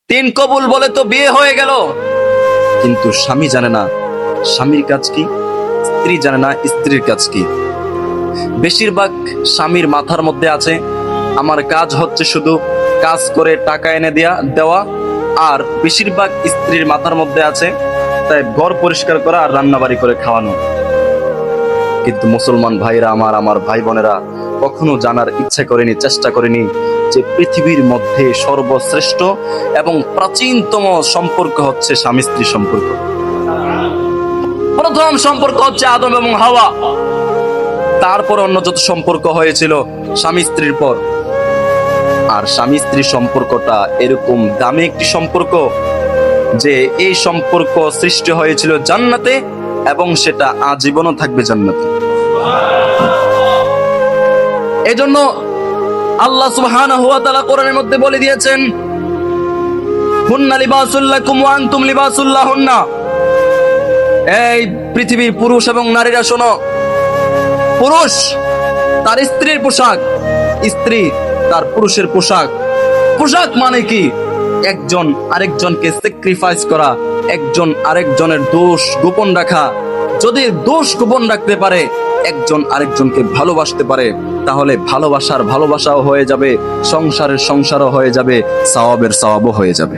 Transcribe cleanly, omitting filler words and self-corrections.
তিন কবুল বলে তো বিয়ে হয়ে গেল, কিন্তু স্বামী জানে না স্বামীর কাজ কি, স্ত্রী জানে না স্ত্রীর কাজ কি। বেশিরভাগ স্বামীর মাথার মধ্যে আছে আমার কাজ হচ্ছে শুধু কাজ করে টাকা এনে দেওয়া, আর বেশিরভাগ স্ত্রীর মাথার মধ্যে আছে তাই ঘর পরিষ্কার করা আর রান্নাবাড়ি করে খাওয়ানো। কিন্তু মুসলমান ভাইরা আমার ভাই বোনেরা কখনো জানার ইচ্ছা করেনি, চেষ্টা করেনি যে পৃথিবীর মধ্যে সর্বশ্রেষ্ঠ এবং প্রাচীনতম সম্পর্ক হচ্ছে স্বামী স্ত্রী সম্পর্ক। প্রথম সম্পর্ক হচ্ছে আদম এবং হাওয়া, তারপর অন্য যত সম্পর্ক হয়েছিল স্বামী স্ত্রীর পর। আর স্বামী স্ত্রীর সম্পর্কটা এরকম দামি একটি সম্পর্ক যে এই সম্পর্ক সৃষ্টি হয়েছিল জান্নাতে এবং সেটা আজীবনও থাকবে জান্নাতে। এজন্য আল্লাহ সুবহানাহু ওয়া তাআলা কোরআনের মধ্যে বলে দিয়েছেন, হুন্না লিবাসুল লাকুম ওয়া আনতুম লিবাসুল লাহুন্না। এই পৃথিবীর পুরুষ এবং নারীরা শোনো, পুরুষ তার স্ত্রীর পোশাক, স্ত্রী তার পুরুষের পোশাক। পোশাক মানে কি? একজন আরেকজনকে স্যাক্রিফাইস করা, একজন আরেকজনের দোষ গোপন রাখা। যদি দোষ গোপন রাখতে পারে, একজন আরেকজনকে ভালোবাসতে পারে, তাহলে ভালোবাসাও হয়ে যাবে, সংসারের সংসারও হয়ে যাবে, সওয়াবের সওয়াবও হয়ে যাবে।